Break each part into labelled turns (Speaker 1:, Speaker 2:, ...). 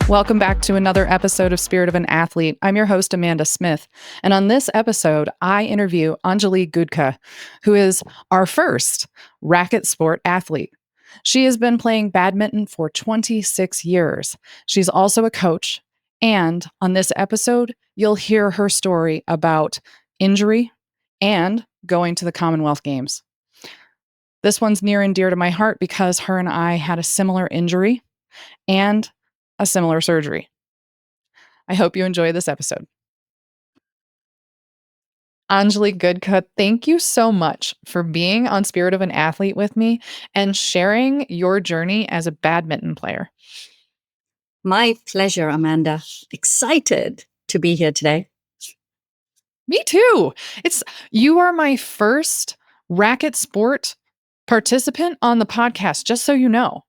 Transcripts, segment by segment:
Speaker 1: Welcome back to another episode of Spirit of an Athlete. I'm your host, Amanda Smith. And on this episode, I interview Anjali Gudhka, who is our first racket sport athlete. She has been playing badminton for 26 years. She's also a coach. And on this episode, you'll hear her story about injury and going to the Commonwealth Games. This one's near and dear to my heart because her and I had a similar injury and a similar surgery. I hope you enjoy this episode. Anjali Gudhka, thank you so much for being on Spirit of an Athlete with me and sharing your journey as a badminton player.
Speaker 2: My pleasure, Amanda. Excited to be here today.
Speaker 1: Me too. You are my first racket sport participant on the podcast, just so you know.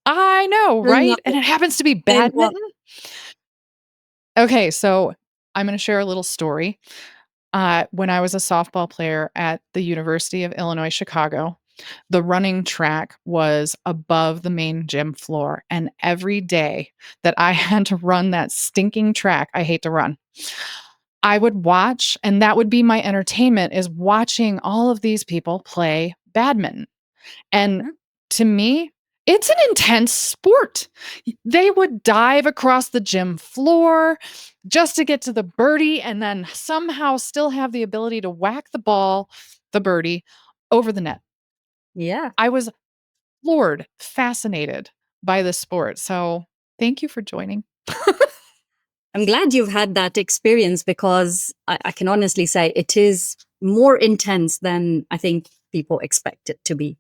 Speaker 1: I know, right? And it happens to be badminton. Okay, so I'm going to share a little story. When I was a softball player at the University of Illinois, Chicago, the running track was above the main gym floor. And every day that I had to run that stinking track, I hate to run, I would watch, and that would be my entertainment, is watching all of these people play badminton. And to me, it's an intense sport. They would dive across the gym floor just to get to the birdie and then somehow still have the ability to whack the ball, the birdie, over the net.
Speaker 2: Yeah.
Speaker 1: I was floored, fascinated by this sport. So thank you for joining.
Speaker 2: I'm glad you've had that experience because I can honestly say it is more intense than I think people expect it to be.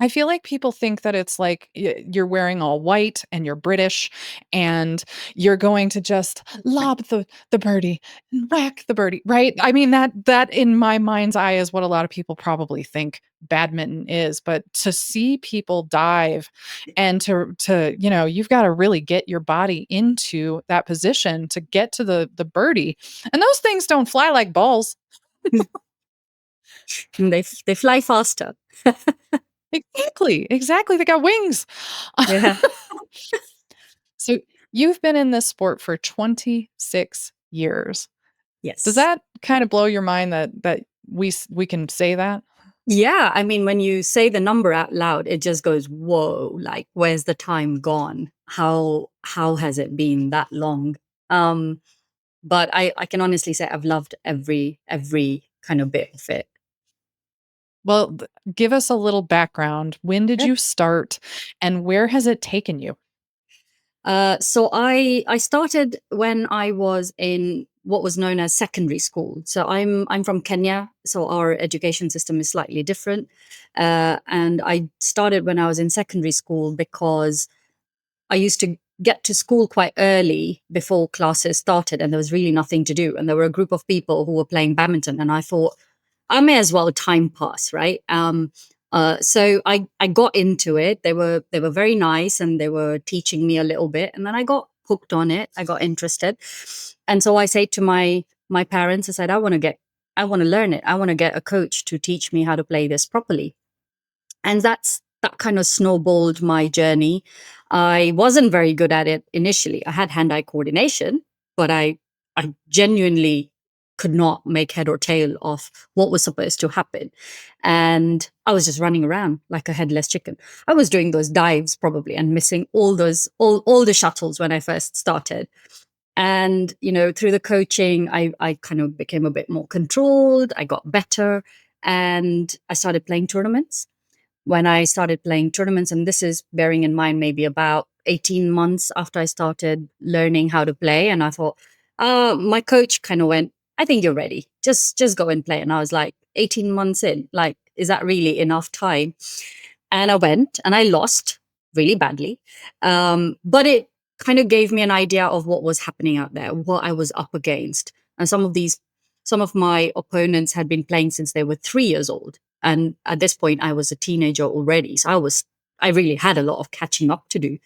Speaker 1: I feel like people think that it's like you're wearing all white and you're British and you're going to just lob the birdie and whack the birdie, right? I mean, that in my mind's eye is what a lot of people probably think badminton is. But to see people dive and to you've got to really get your body into that position to get to the birdie. And those things don't fly like balls.
Speaker 2: They fly faster.
Speaker 1: Exactly. They got wings.
Speaker 2: Yeah.
Speaker 1: So you've been in this sport for 26 years.
Speaker 2: Yes.
Speaker 1: Does that kind of blow your mind that we can say that?
Speaker 2: Yeah. I mean, when you say the number out loud, it just goes, whoa, like, where's the time gone? How has it been that long? But I can honestly say I've loved every kind of bit of it.
Speaker 1: Well, give us a little background. When did you start and where has it taken you?
Speaker 2: So I started when I was in what was known as secondary school. So I'm from Kenya, so our education system is slightly different. And I started when I was in secondary school because I used to get to school quite early before classes started, and there was really nothing to do. And there were a group of people who were playing badminton, and I thought I may as well time pass, right? So I got into it. They were very nice and they were teaching me a little bit, and then I got hooked on it. I got interested, and so I said to my parents, I said, I want to learn it. I want to get a coach to teach me how to play this properly, and that kind of snowballed my journey. I wasn't very good at it initially. I had hand-eye coordination, but I genuinely could not make head or tail of what was supposed to happen. And I was just running around like a headless chicken. I was doing those dives probably and missing all the shuttles when I first started. And, through the coaching, I kind of became a bit more controlled. I got better and I started playing tournaments. When I started playing tournaments, and this is bearing in mind maybe about 18 months after I started learning how to play. And I thought, my coach kind of went, I think you're ready. Just go and play. And I was like, 18 months in, like, is that really enough time? And I went and I lost really badly. But it kind of gave me an idea of what was happening out there, what I was up against. And some of my opponents had been playing since they were 3 years old. And at this point, I was a teenager already. So I really had a lot of catching up to do.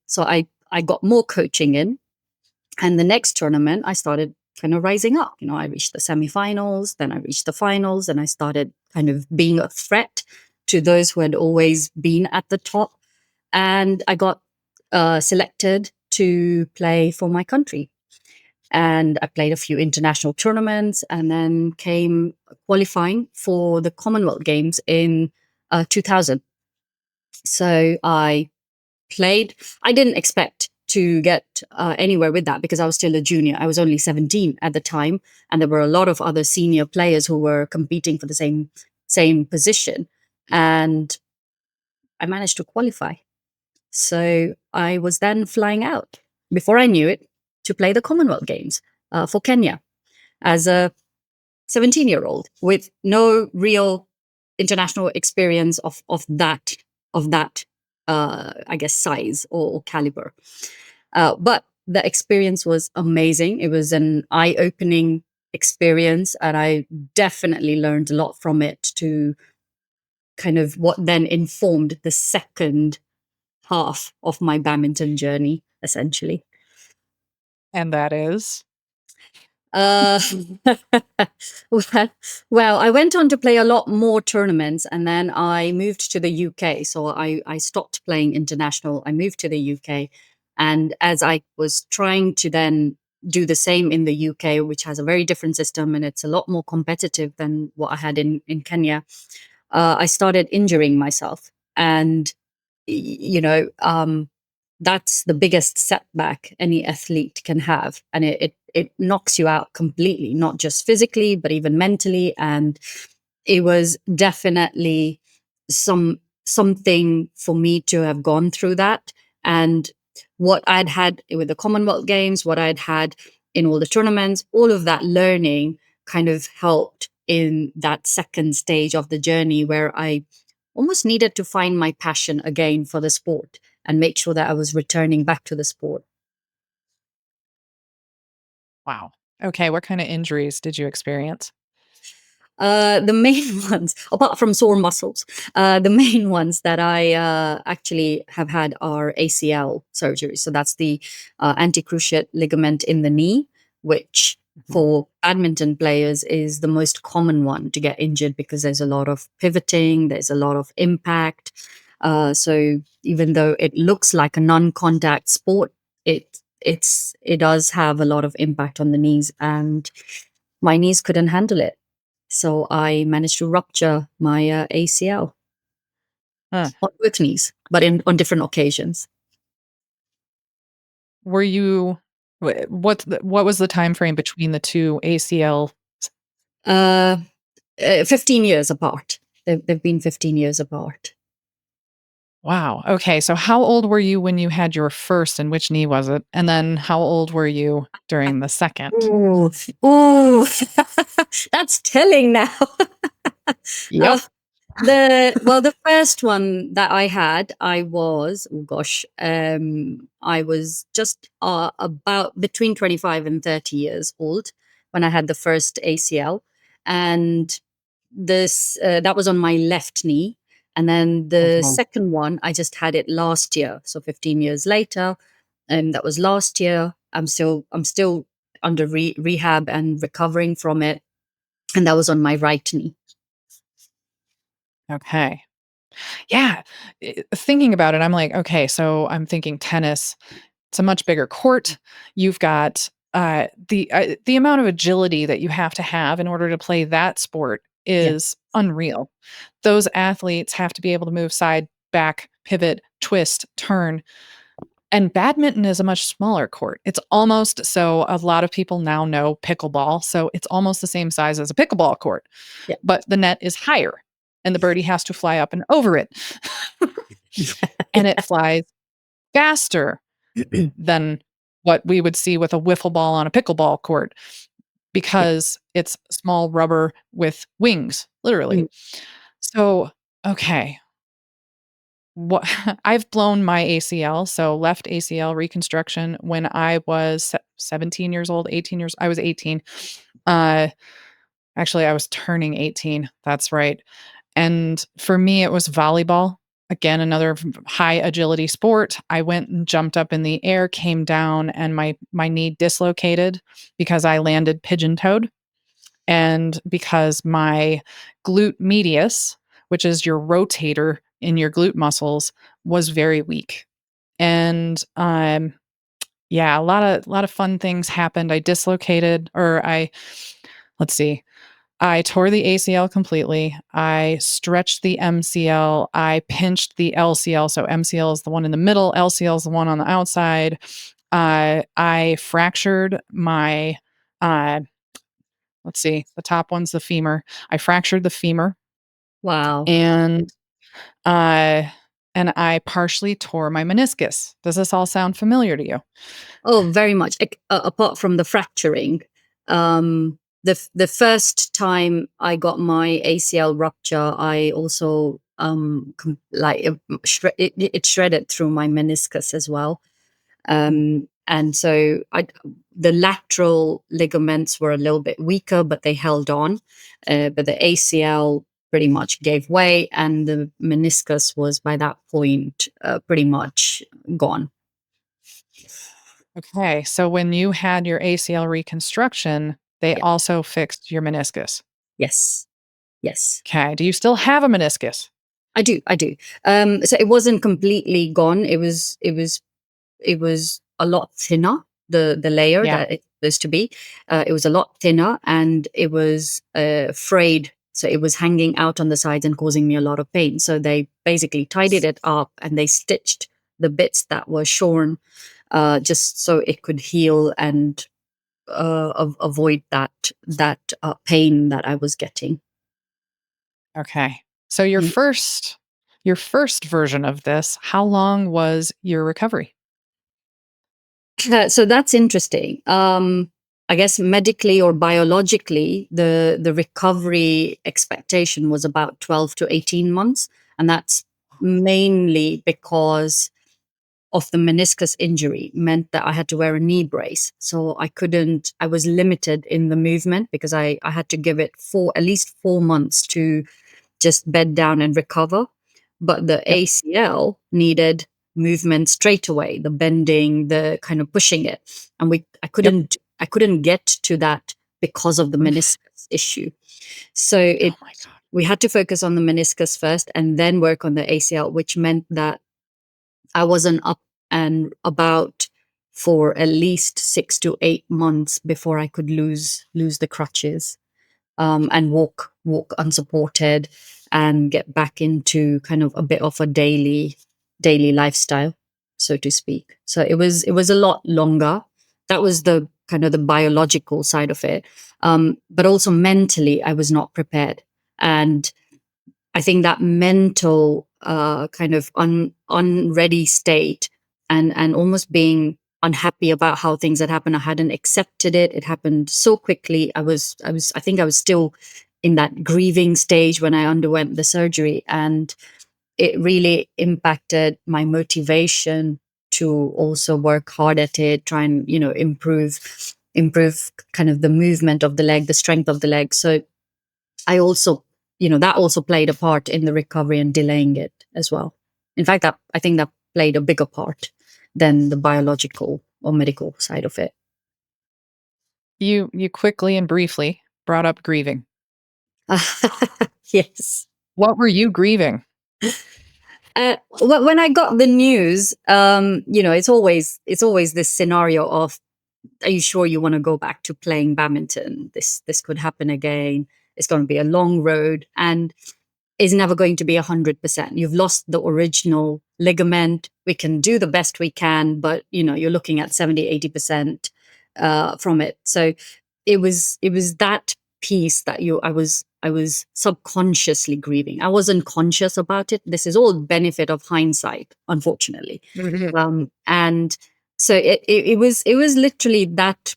Speaker 2: So I got more coaching in. And the next tournament, I started kind of rising up. I reached the semifinals, then I reached the finals, and I started kind of being a threat to those who had always been at the top. And I got selected to play for my country. And I played a few international tournaments and then came qualifying for the Commonwealth Games in 2000. So I played. I didn't expect to get anywhere with that because I was still a junior. I was only 17 at the time, and there were a lot of other senior players who were competing for the same position, and I managed to qualify. So I was then flying out before I knew it to play the Commonwealth Games for Kenya as a 17-year-old with no real international experience of that I guess size or caliber. But the experience was amazing. It was an eye-opening experience, and I definitely learned a lot from it to kind of what then informed the second half of my badminton journey, essentially.
Speaker 1: And that is?
Speaker 2: Uh, well, well, I went on to play a lot more tournaments and then I moved to the UK. So I stopped playing international. I moved to the UK. And as I was trying to then do the same in the UK, which has a very different system and it's a lot more competitive than what I had in Kenya, I started injuring myself. And that's the biggest setback any athlete can have, and it knocks you out completely, not just physically but even mentally. And it was definitely something for me to have gone through that. And what I'd had with the Commonwealth Games, what I'd had in all the tournaments, all of that learning kind of helped in that second stage of the journey where I almost needed to find my passion again for the sport and make sure that I was returning back to the sport.
Speaker 1: Wow. Okay, what kinda injuries did you experience?
Speaker 2: The main ones, apart from sore muscles, the main ones that I actually have had are ACL surgery. So that's the anti-cruciate ligament in the knee, which for badminton players is the most common one to get injured because there's a lot of pivoting, there's a lot of impact. So even though it looks like a non-contact sport, it does have a lot of impact on the knees, and my knees couldn't handle it. So I managed to rupture my ACL
Speaker 1: Huh.
Speaker 2: on both knees, but on different occasions.
Speaker 1: Were you what was the time frame between the 2 ACL?
Speaker 2: Uh, 15 years apart. They've been 15 years apart.
Speaker 1: Wow, okay, so how old were you when you had your first, and which knee was it? And then how old were you during the second?
Speaker 2: Ooh, ooh, that's telling now. uh,
Speaker 1: Yep.
Speaker 2: the first one that I had, I was, oh gosh, I was just about between 25 and 30 years old when I had the first ACL. And this that was on my left knee. And then the
Speaker 1: Mhm.
Speaker 2: second one, I just had it last year, so 15 years later. And that was last year. I'm still under rehab and recovering from it, and that was on my right knee.
Speaker 1: Okay. Yeah, thinking about it, I'm like, okay, so I'm thinking tennis, it's a much bigger court. You've got, the amount of agility that you have to have in order to play that sport
Speaker 2: Yeah,
Speaker 1: is unreal. Those athletes have to be able to move side, back, pivot, twist, turn, and badminton is a much smaller court. It's almost so a lot of people now know pickleball, so it's almost the same size as a pickleball court,
Speaker 2: yeah.
Speaker 1: but the net is higher, and the birdie has to fly up and over it, and it
Speaker 2: Yeah.
Speaker 1: flies faster than what we would see with a wiffle ball on a pickleball court
Speaker 2: Yeah.
Speaker 1: because it's small rubber with wings, literally.
Speaker 2: Mm.
Speaker 1: So, okay, what I've blown my ACL, so left ACL reconstruction when I was 17 years old, 18 years I was 18. Uh, actually, I was turning 18, that's right. And for me, it was volleyball. Again, another high agility sport. I went and jumped up in the air, came down, and my knee dislocated because I landed pigeon-toed, and because my glute medius, which is your rotator in your glute muscles, was very weak. and, yeah, a lot of fun things happened. I dislocated or I let's see, I tore the ACL completely. I stretched the MCL. I pinched the LCL. So MCL is the one in the middle, LCL is the one on the outside. I fractured my, uh, let's see, the top one's the femur. I fractured the femur
Speaker 2: Wow.
Speaker 1: and, uh, and I partially tore my meniscus. Does this all sound familiar to you?
Speaker 2: Oh, very much. Apart from the fracturing, the first time I got my ACL rupture, I also it shredded through my meniscus as well. And so the lateral ligaments were a little bit weaker, but they held on. But the ACL pretty much gave way, and the meniscus was by that point pretty much gone.
Speaker 1: Okay, so when you had your ACL reconstruction, they
Speaker 2: Yeah.
Speaker 1: also fixed your meniscus.
Speaker 2: Yes. Yes.
Speaker 1: Okay, do you still have a meniscus?
Speaker 2: I do. I do. So it wasn't completely gone. It was a lot thinner. The layer
Speaker 1: Yeah.
Speaker 2: that it's supposed to be, it was a lot thinner, and it was frayed. So it was hanging out on the sides and causing me a lot of pain. So they basically tidied it up and they stitched the bits that were shorn, just so it could heal and avoid that pain that I was getting.
Speaker 1: Okay. So your first version of this, how long was your recovery?
Speaker 2: So that's interesting. I guess medically or biologically, the recovery expectation was about 12 to 18 months, and that's mainly because of the meniscus injury meant that I had to wear a knee brace. So I was limited in the movement because I had to give it at least 4 months to just bed down and recover. But the
Speaker 1: Yep.
Speaker 2: ACL needed movement straight away, the bending, the kind of pushing it. And
Speaker 1: Yep.
Speaker 2: I couldn't get to that because of the
Speaker 1: Oof.
Speaker 2: meniscus issue. So
Speaker 1: Oh my god.
Speaker 2: we had to focus on the meniscus first and then work on the ACL, which meant that I wasn't up and about for at least 6 to 8 months before I could lose the crutches, and walk unsupported and get back into kind of a bit of a daily lifestyle, so to speak. So it was a lot longer. That was the kind of the biological side of it, but also mentally I was not prepared. And I think that mental kind of unready state, and almost being unhappy about how things had happened. I hadn't accepted it. It happened so quickly. I think I was still in that grieving stage when I underwent the surgery, and it really impacted my motivation to also work hard at it, try and improve kind of the movement of the leg, the strength of the leg. So I also, that also played a part in the recovery and delaying it as well. In fact, that I think that played a bigger part than the biological or medical side of it.
Speaker 1: You quickly and briefly brought up grieving.
Speaker 2: Yes.
Speaker 1: What were you grieving?
Speaker 2: When I got the news, it's always this scenario of, are you sure you want to go back to playing badminton? This could happen again. It's going to be a long road, and is never going to be 100%. You've lost the original ligament. We can do the best we can, but you're looking at 70, 80% from it. So it was that piece that I was subconsciously grieving. I wasn't conscious about it. This is all benefit of hindsight, unfortunately.
Speaker 1: Mhm.
Speaker 2: And so it was literally that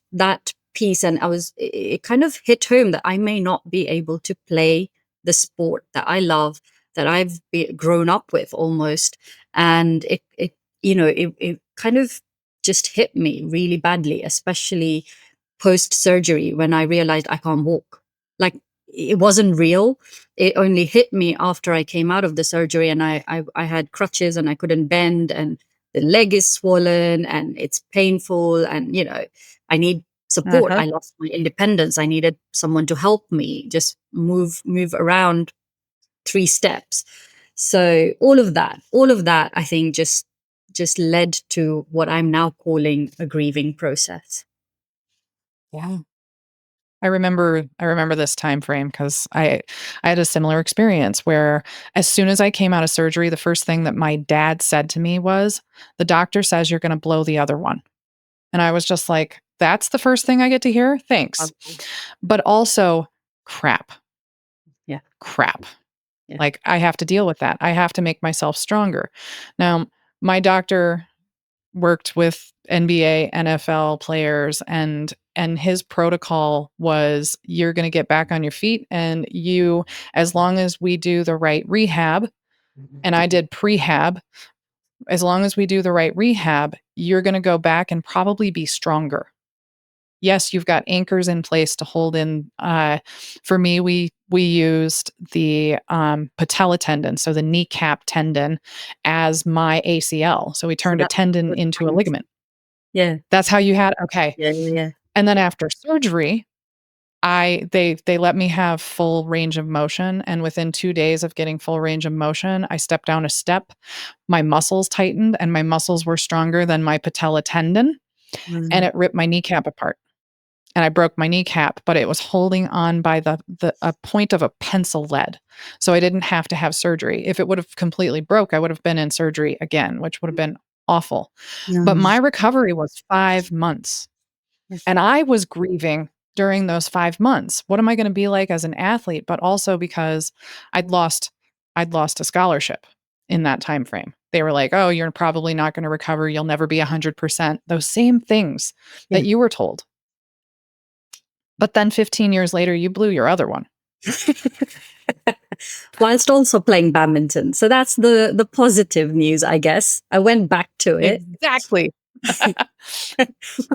Speaker 2: piece, and it kind of hit home that I may not be able to play the sport that I love, that grown up with almost. And it kind of just hit me really badly, especially post surgery when I realized I can't walk. Like, it wasn't real. It only hit me after I came out of the surgery, and I had crutches and I couldn't bend, and the leg is swollen and it's painful, and I need support.
Speaker 1: Uh-huh.
Speaker 2: I lost my independence. I needed someone to help me just move around 3 steps. So all of that I think just just led to what I'm now calling a grieving process.
Speaker 1: Yeah. I remember this time frame because I had a similar experience where as soon as I came out of surgery, the first thing that my dad said to me was, "The doctor says you're gonna blow the other one." And I was just like, "That's the first thing I get to hear? Thanks."
Speaker 2: Okay.
Speaker 1: But also, crap,
Speaker 2: Yeah.
Speaker 1: crap.
Speaker 2: Yeah.
Speaker 1: Like, I have to deal with that. I have to make myself stronger. Now, my doctor worked with NBA, NFL players and his protocol was you're going to get back on your feet and you as long as we do the right rehab and I did prehab, as long as we do the right rehab, you're going to go back and probably be stronger. Yes, you've got anchors in place to hold in for me we used the patella tendon, so the kneecap tendon as my ACL. So we
Speaker 2: So
Speaker 1: turned a
Speaker 2: that's
Speaker 1: tendon
Speaker 2: what
Speaker 1: into a
Speaker 2: I'm.
Speaker 1: ligament.
Speaker 2: Yeah.
Speaker 1: That's how you had okay.
Speaker 2: Yeah. Yeah. Yeah.
Speaker 1: And then after surgery, they let me have full range of motion, and within 2 days of getting full range of motion, I stepped down a step, my muscles tightened, and my muscles were stronger than my patella tendon, and
Speaker 2: Mm.
Speaker 1: it ripped my kneecap apart, and I broke my kneecap, but it was holding on by the a point of a pencil lead, so I didn't have to have surgery. If it would have completely broke, I would have been in surgery again, which would have been awful. But
Speaker 2: Mm.
Speaker 1: my recovery was 5 months.
Speaker 2: Yeah.
Speaker 1: And I was grieving during those 5 months. What am I gonna be like as an athlete? But also because I'd lost I'd lost a scholarship in that time frame. They were like, "Oh, you're probably not gonna recover. You'll never be 100%." Those same things that
Speaker 2: Yeah.
Speaker 1: you were told. But then 15 years later, you blew your other one.
Speaker 2: Whilst also playing badminton. So that's the positive news, I guess. I went back to it.
Speaker 1: Exactly.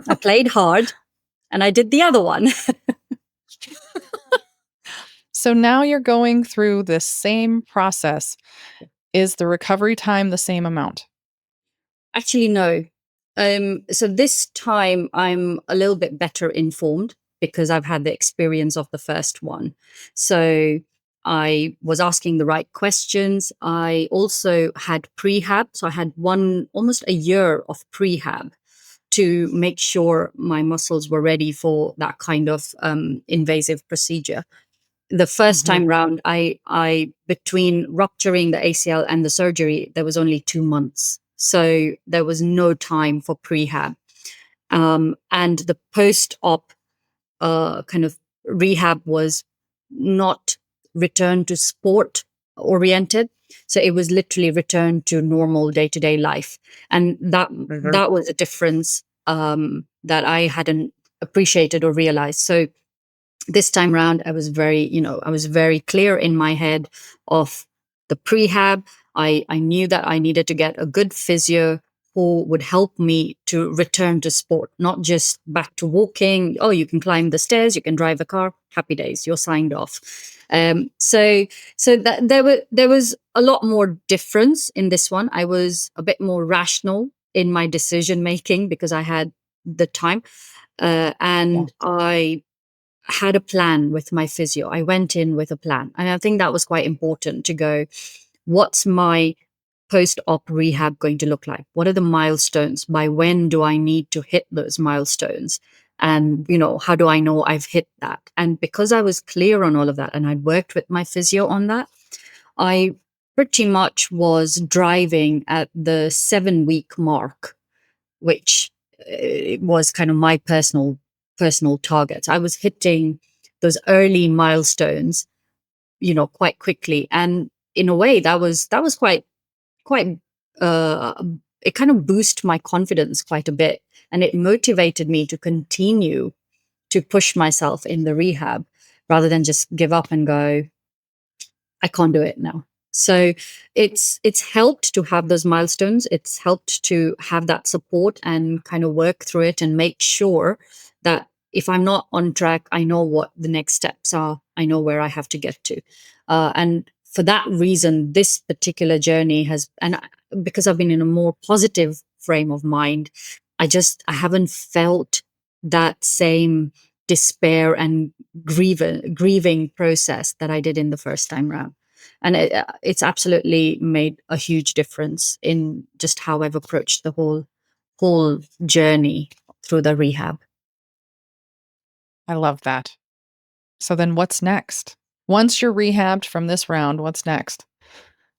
Speaker 2: I played hard and I did the other one.
Speaker 1: So now you're going through this same process. Is the recovery time the same amount?
Speaker 2: Actually, no. So this time I'm a little bit better informed because I've had the experience of the first one. So I was asking the right questions. I also had prehab. So I had almost a year of prehab to make sure my muscles were ready for that kind of invasive procedure. The first
Speaker 1: Mhm.
Speaker 2: time round, I between rupturing the ACL and the surgery, there was only 2 months, so there was no time for prehab. And the post-op kind of rehab was not return to sport oriented, so it was literally return to normal day-to-day life, and that was a difference that I hadn't appreciated or realized. So this time round I was very clear in my head of the prehab. I knew that I needed to get a good physio who would help me to return to sport, not just back to walking. Oh, you can climb the stairs, you can drive a car, happy days, you're signed off. So that there was a lot more difference in this one. I was a bit more rational in my decision making because I had the time,
Speaker 1: Yeah.
Speaker 2: and I had a plan with my physio. I went in with a plan. And I think that was quite important to go, what's my post op rehab going to look like? What are the milestones? By when do I need to hit those milestones? And, how do I know I've hit that? And because I was clear on all of that and I'd worked with my physio on that, I pretty much was driving at the 7 week mark, which was kind of my personal targets. I was hitting those early milestones, quite quickly, and in a way, that was quite. Uh, it kind of boosted my confidence quite a bit, and it motivated me to continue to push myself in the rehab rather than just give up and go, I can't do it now. So it's helped to have those milestones. It's helped to have that support and kind of work through it and make sure that if I'm not on track, I know what the next steps are. I know where I have to get to. And for that reason, this particular journey because I've been in a more positive frame of mind, I haven't felt that same despair and grieving process that I did in the first time round. And it's absolutely made a huge difference in just how I've approached the whole journey through the rehab.
Speaker 1: I love that. So then what's next? Once you're rehabbed from this round, what's next?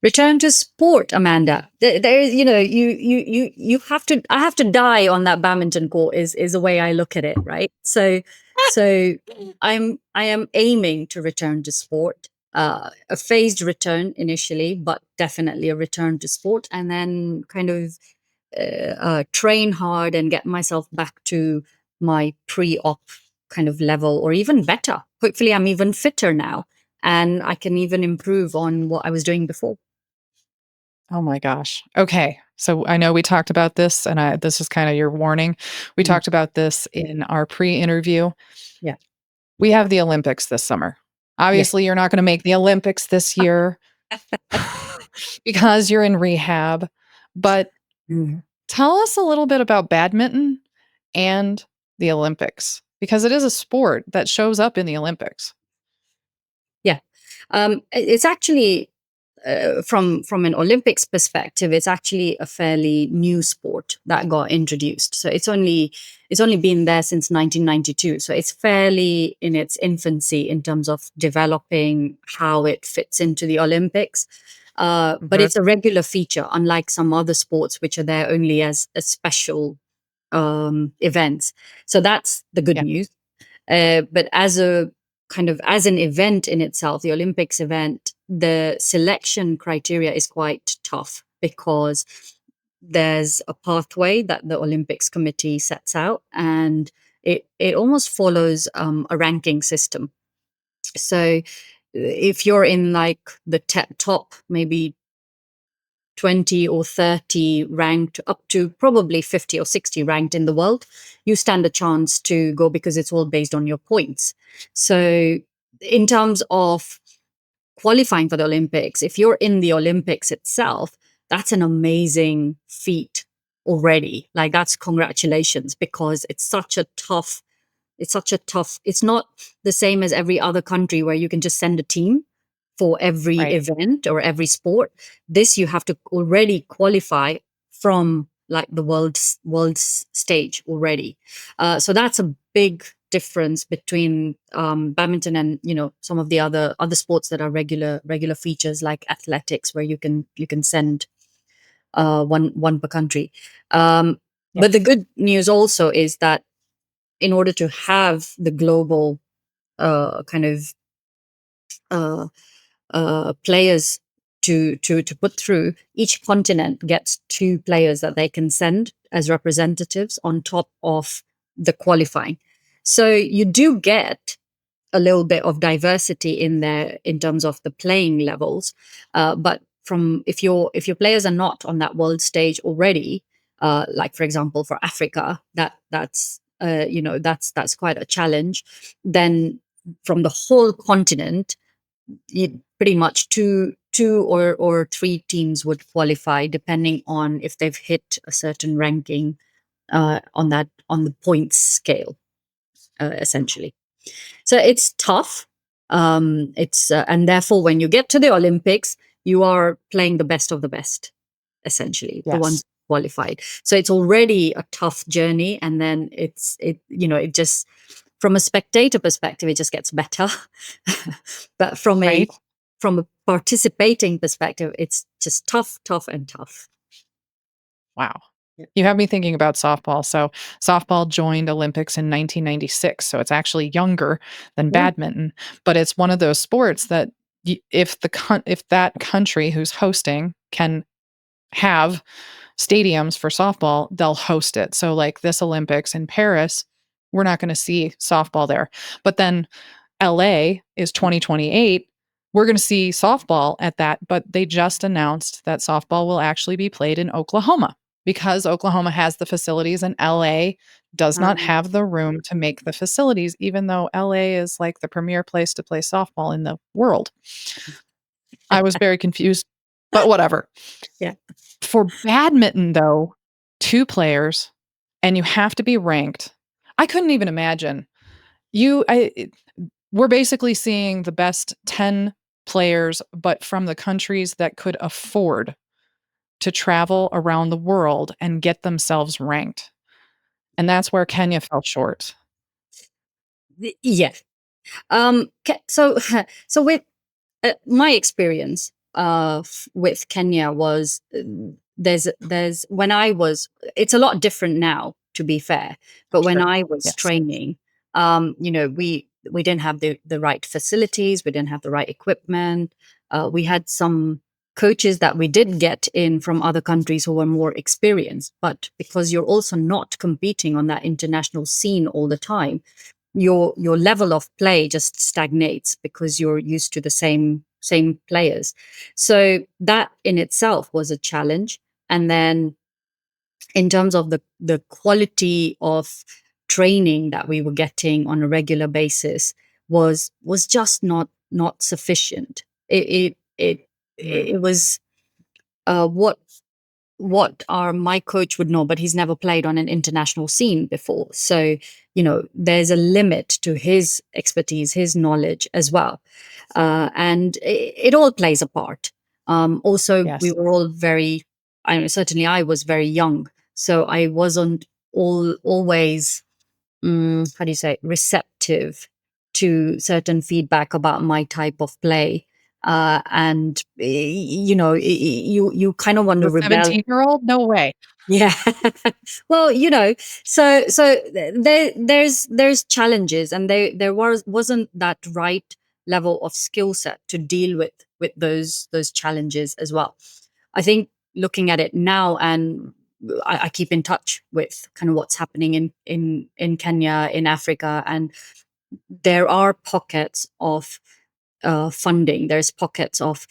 Speaker 2: Return to sport, Amanda. There is, you have to. I have to die on that badminton court. Is the way I look at it, right? So I am aiming to return to sport. A phased return initially, but definitely a return to sport, and then kind of train hard and get myself back to my pre-op kind of level, or even better. Hopefully, I'm even fitter now, and I can even improve on what I was doing before.
Speaker 1: Oh my gosh. Okay. So I know we talked about this, and this is kind of your warning. We
Speaker 2: Mhm.
Speaker 1: talked about this in our pre-interview.
Speaker 2: Yeah.
Speaker 1: We have the Olympics this summer.
Speaker 2: Yes.
Speaker 1: Obviously, you're not going to make the Olympics this year because you're in rehab. But
Speaker 2: Mhm.
Speaker 1: tell us a little bit about badminton and the Olympics because it is a sport that shows up in the Olympics.
Speaker 2: Yeah. It's actually from an Olympics perspective, it's actually a fairly new sport that got introduced. So it's only been there since 1992. So it's fairly in its infancy in terms of developing how it fits into the Olympics. But
Speaker 1: Mhm.
Speaker 2: it's a regular feature, unlike some other sports which are there only as special events. So that's the good
Speaker 1: Yeah.
Speaker 2: news. But as a kind of as an event in itself, the Olympics event, the selection criteria is quite tough because there's a pathway that the Olympics committee sets out, and it almost follows a ranking system. So if you're in like the top maybe 20 or 30 ranked, up to probably 50 or 60 ranked in the world, you stand a chance to go because it's all based on your points. So, in terms of qualifying for the Olympics, if you're in the Olympics itself, that's an amazing feat already. Like, that's congratulations, because it's not the same as every other country where you can just send a team for every
Speaker 1: Right.
Speaker 2: event or every sport. This you have to already qualify from like the world's stage already. So that's a big difference between badminton and some of the other sports that are regular features like athletics, where you can send one per country. Um,
Speaker 1: Yeah.
Speaker 2: but the good news also is that in order to have the global kind of uh, players to put through, each continent gets two players that they can send as representatives on top of the qualifying. So you do get a little bit of diversity in there in terms of the playing levels. But from if your players are not on that world stage already, like for example for Africa, that's quite a challenge. Then from the whole continent, pretty much two or three teams would qualify depending on if they've hit a certain ranking on the points scale, essentially. So it's tough. It's and therefore when you get to the Olympics, you are playing the best of the best, essentially the
Speaker 1: Yes.
Speaker 2: ones qualified. So it's already a tough journey, and then it just from a spectator perspective, it just gets better. But
Speaker 1: Right.
Speaker 2: from a participating perspective, it's just tough, tough, and tough.
Speaker 1: Wow.
Speaker 2: Yeah.
Speaker 1: You have me thinking about softball. So, softball joined Olympics in 1996. So, it's actually younger than
Speaker 2: Yeah.
Speaker 1: badminton, but it's one of those sports that if that country who's hosting can have stadiums for softball, they'll host it. So, like this Olympics in Paris, we're not going to see softball there. But then LA is 2028. We're going to see softball at that, but they just announced that softball will actually be played in Oklahoma because Oklahoma has the facilities and LA does not
Speaker 2: Um,
Speaker 1: have the room to make the facilities, even though LA is like the premier place to play softball in the world. I was very confused, but whatever.
Speaker 2: yeah.
Speaker 1: For badminton, though, two players and you have to be ranked. I couldn't even imagine. You, I, we're basically seeing the best 10 players, but from the countries that could afford to travel around the world and get themselves ranked. And that's where Kenya fell short.
Speaker 2: Yeah. So so with my experience with Kenya was there's when I was it's a lot different now, to be fair, but when
Speaker 1: Sure.
Speaker 2: I was
Speaker 1: Yes.
Speaker 2: training, we didn't have the right facilities, we didn't have the right equipment. We had some coaches that we did get in from other countries who were more experienced, but because you're also not competing on that international scene all the time, your level of play just stagnates because you're used to the same players. So that in itself was a challenge. And then in terms of the quality of training that we were getting on a regular basis was just not sufficient.
Speaker 1: Mm.
Speaker 2: It was what our my coach would know, but he's never played on an international scene before. So, there's a limit to his expertise, his knowledge as well. And it all plays a part. Also, we
Speaker 1: Yes.
Speaker 2: were all very, I mean, certainly I was very young. So I wasn't always, how do you say, receptive to certain feedback about my type of play. And you kind of want to
Speaker 1: The
Speaker 2: rebel.
Speaker 1: 17-year-old? No way.
Speaker 2: Yeah. Well, there's challenges, and there wasn't that right level of skill set to deal with those challenges as well. I think looking at it now, and I keep in touch with kind of what's happening in Kenya, in Africa, and there are pockets of funding. There's pockets of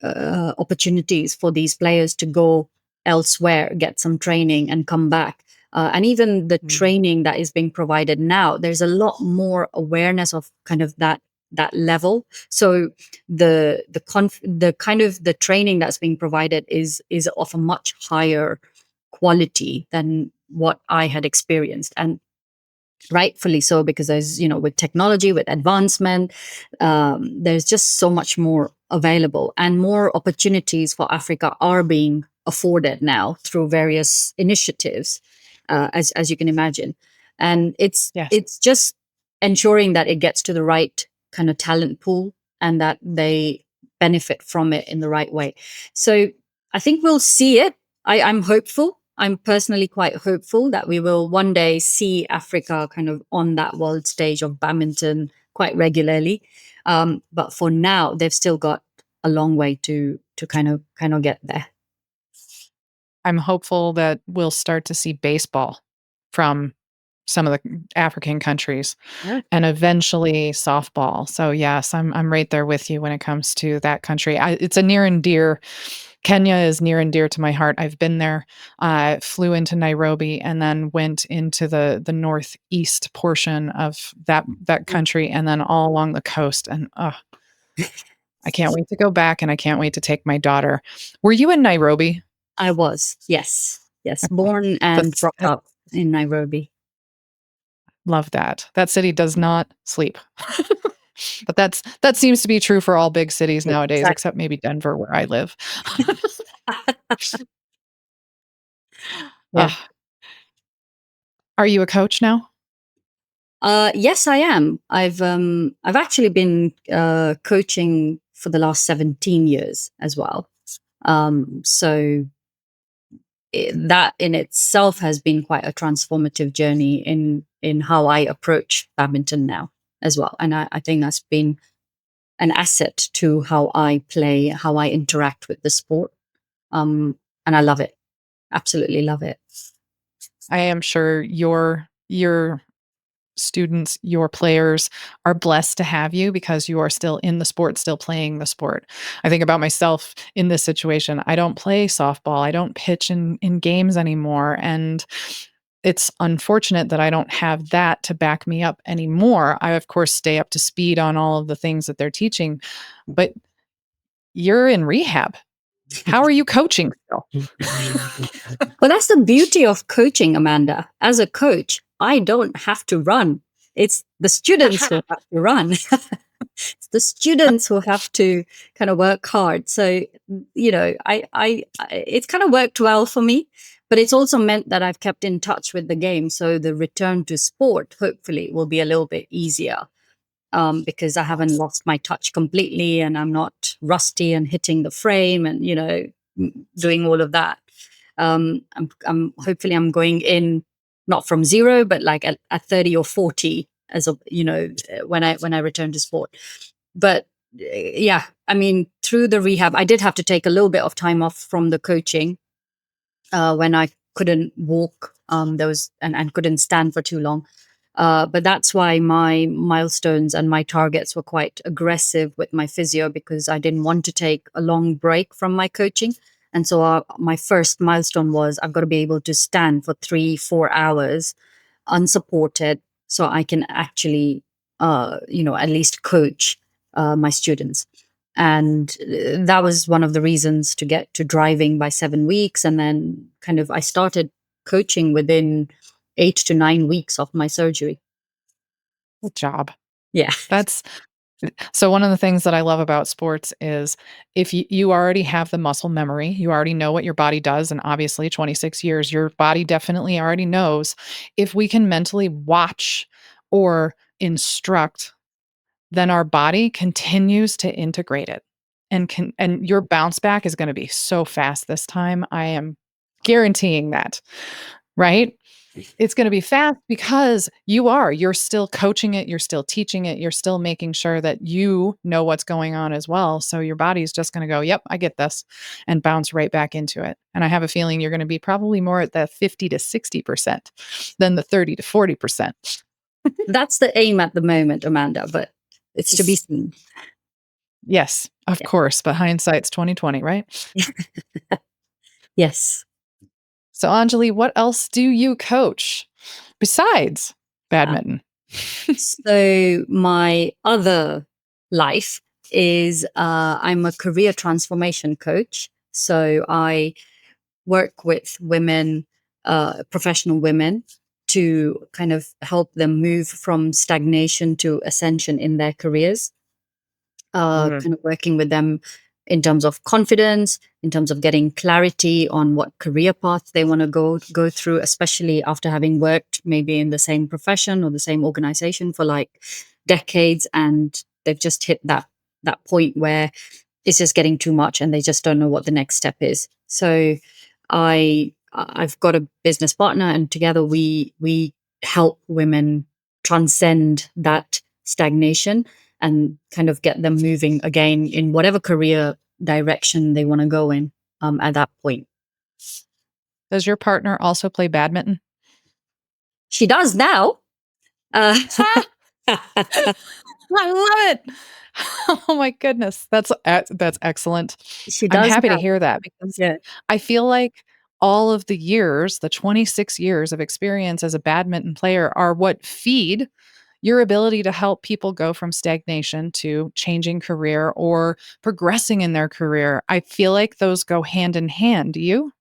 Speaker 2: opportunities for these players to go elsewhere, get some training, and come back. And even the
Speaker 1: Mm.
Speaker 2: training that is being provided now, there's a lot more awareness of kind of that level. So the kind of the training that's being provided is of a much higher quality than what I had experienced. And rightfully so, because there's, with technology, with advancement, there's just so much more available, and more opportunities for Africa are being afforded now through various initiatives, as you can imagine. And it's
Speaker 1: Yes.
Speaker 2: it's just ensuring that it gets to the right kind of talent pool, and that they benefit from it in the right way. So I think we'll see it. I'm hopeful. I'm personally quite hopeful that we will one day see Africa kind of on that world stage of badminton quite regularly. But for now, they've still got a long way to kind of get there.
Speaker 1: I'm hopeful that we'll start to see baseball from some of the African countries
Speaker 2: Yeah.
Speaker 1: and eventually softball. So yes, I'm right there with you when it comes to that country. It's a near and dear. Kenya is near and dear to my heart. I've been there. Flew into Nairobi and then went into the northeast portion of that country and then all along the coast. And I can't wait to go back and I can't wait to take my daughter. Were you in Nairobi?
Speaker 2: I was, yes, yes, born and
Speaker 1: That's
Speaker 2: brought up in Nairobi.
Speaker 1: love that. That city does not sleep. But that seems to be true for all big cities nowadays,
Speaker 2: Exactly.
Speaker 1: except maybe Denver where I live.
Speaker 2: Yeah.
Speaker 1: Ugh. Are you a coach now?
Speaker 2: Yes, I am. I've actually been coaching for the last 17 years as well. So that in itself has been quite a transformative journey in how I approach badminton now as well. And I think that's been an asset to how I play, how I interact with the sport. And I love it. Absolutely love it.
Speaker 1: I am sure your students, your players are blessed to have you because you are still in the sport, still playing the sport. I think about myself in this situation. I don't play softball. I don't pitch in games anymore. And it's unfortunate that I don't have that to back me up anymore. I, of course, stay up to speed on all of the things that they're teaching, but you're in rehab. How are you coaching still?
Speaker 2: But that's the beauty of coaching, Amanda. As a coach, I don't have to run. It's the students who have to run. It's the students who have to kind of work hard. So, it's kind of worked well for me, but it's also meant that I've kept in touch with the game. So the return to sport, hopefully, will be a little bit easier, because I haven't lost my touch completely and I'm not rusty and hitting the frame and, doing all of that. I'm hopefully I'm going in not from zero, but like at 30 or 40 as a, when I return to sport. But yeah, I mean, through the rehab, I did have to take a little bit of time off from the coaching, when I couldn't walk, there was and couldn't stand for too long. But that's why my milestones and my targets were quite aggressive with my physio, because I didn't want to take a long break from my coaching. And so my first milestone was I've got to be able to stand for 3-4 hours unsupported, so I can actually, at least coach my students. And that was one of the reasons to get to driving by 7 weeks. And then kind of I started coaching within 8 to 9 weeks of my surgery.
Speaker 1: Good job.
Speaker 2: Yeah.
Speaker 1: That's so one of the things that I love about sports is if you already have the muscle memory, you already know what your body does, and obviously 26 years, your body definitely already knows. If we can mentally watch or instruct, then our body continues to integrate it and your bounce back is gonna be so fast this time. I am guaranteeing that, right? It's gonna be fast because you're still coaching it, you're still teaching it, you're still making sure that you know what's going on as well, so your body's just gonna go, "Yep, I get this," and bounce right back into it, and I have a feeling you're gonna be probably more at the 50 to 60% than the 30 to 40%.
Speaker 2: That's the aim at the moment, Amanda, but it's to be seen.
Speaker 1: Yes, of
Speaker 2: Yeah.
Speaker 1: course, but hindsight's 2020, right?
Speaker 2: Yes.
Speaker 1: So, Anjali, what else do you coach besides
Speaker 2: Uh,
Speaker 1: badminton?
Speaker 2: so my other life is, I'm a career transformation coach. So I work with women, professional women, to kind of help them move from stagnation to ascension in their careers.
Speaker 1: Mm.
Speaker 2: Kind of working with them in terms of confidence, in terms of getting clarity on what career path they want to go through, especially after having worked maybe in the same profession or the same organization for like decades, and they've just hit that point where it's just getting too much and they just don't know what the next step is. So I've got a business partner, and together we help women transcend that stagnation and kind of get them moving again in whatever career direction they want to go in, at that point.
Speaker 1: Does your partner also play badminton?
Speaker 2: She does now. uh,
Speaker 1: I love it. Oh my goodness. That's excellent.
Speaker 2: she
Speaker 1: I'm
Speaker 2: does
Speaker 1: happy to
Speaker 2: now.
Speaker 1: hear that because
Speaker 2: Yeah.
Speaker 1: I feel like all of the years, the 26 years of experience as a badminton player are what feed your ability to help people go from stagnation to changing career or progressing in their career. I feel like those go hand in hand. Do you?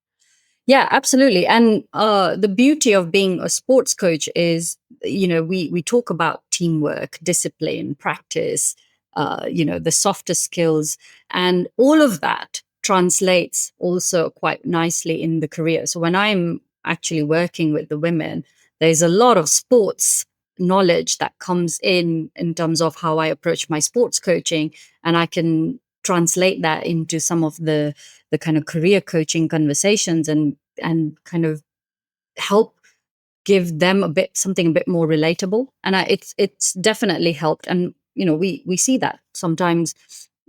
Speaker 2: Yeah, absolutely. And the beauty of being a sports coach is, we talk about teamwork, discipline, practice, the softer skills, and all of that translates also quite nicely in the career. So when I'm actually working with the women, there's a lot of sports knowledge that comes in terms of how I approach my sports coaching, and I can translate that into some of the kind of career coaching conversations, and kind of help give them a bit something a bit more relatable. And it's definitely helped. And we see that sometimes,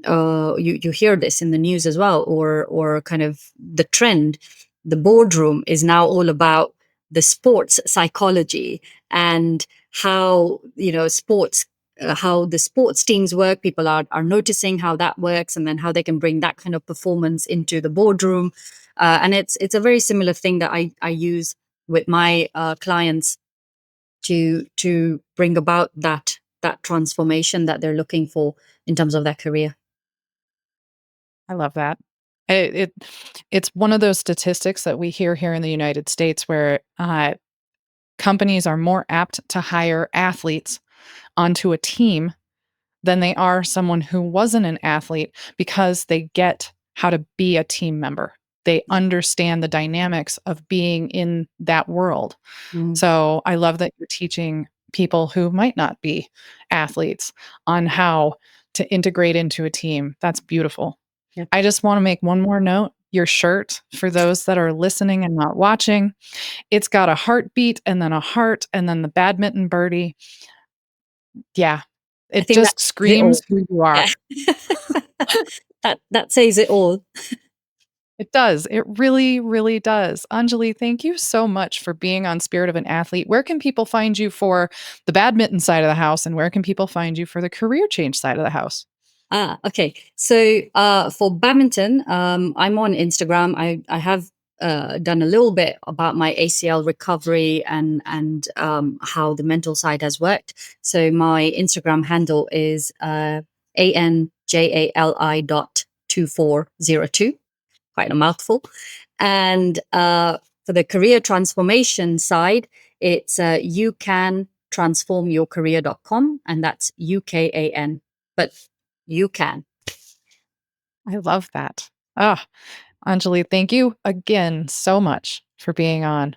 Speaker 2: you hear this in the news as well, or kind of the trend. The boardroom is now all about the sports psychology, and how sports how the sports teams work. People are noticing how that works, and then how they can bring that kind of performance into the boardroom. And it's a very similar thing that I use with my clients to bring about that transformation that they're looking for in terms of their career.
Speaker 1: I love that. It's one of those statistics that we hear here in the United States where companies are more apt to hire athletes onto a team than they are someone who wasn't an athlete because they get how to be a team member. They understand the dynamics of being in that world.
Speaker 2: Mm,
Speaker 1: So I love that you're teaching people who might not be athletes on how to integrate into a team. That's beautiful.
Speaker 2: yep.
Speaker 1: I just want to make one more note. Your shirt, for those that are listening and not watching, it's got a heartbeat and then a heart and then the badminton birdie. Yeah,
Speaker 2: I
Speaker 1: it
Speaker 2: think that
Speaker 1: just
Speaker 2: says it
Speaker 1: screams
Speaker 2: all.
Speaker 1: who you
Speaker 2: Yeah.
Speaker 1: are.
Speaker 2: That says it all.
Speaker 1: It does. It really, really does. Anjali, thank you so much for being on Spirit of an Athlete. Where can people find you for the badminton side of the house, and where can people find you for the career change side of the house?
Speaker 2: Okay. So for badminton, I'm on Instagram. I have done a little bit about my ACL recovery and how the mental side has worked. So my Instagram handle is ANJALI.2402. Quite a mouthful. And for the career transformation side, it's you can transformyourcareer.com, and that's UKAN. But you can.
Speaker 1: I love that. Ah, Anjali, thank you again so much for being on.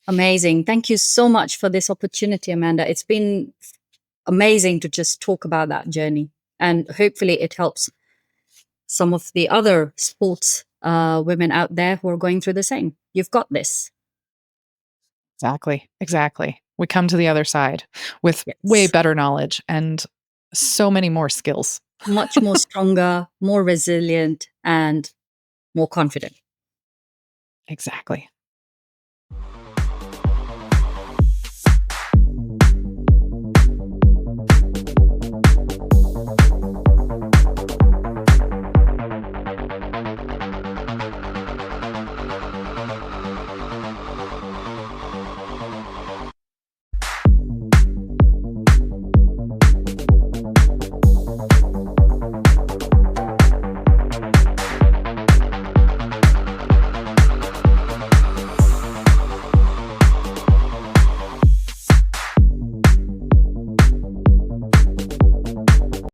Speaker 2: Amazing. Thank you so much for this opportunity, Amanda. It's been amazing to just talk about that journey. And hopefully it helps some of the other sports women out there who are going through the same. You've got this.
Speaker 1: Exactly. Exactly. We come to the other side with way
Speaker 2: Yes.
Speaker 1: better knowledge and so many more skills.
Speaker 2: Much more stronger, more resilient, and more confident.
Speaker 1: Exactly.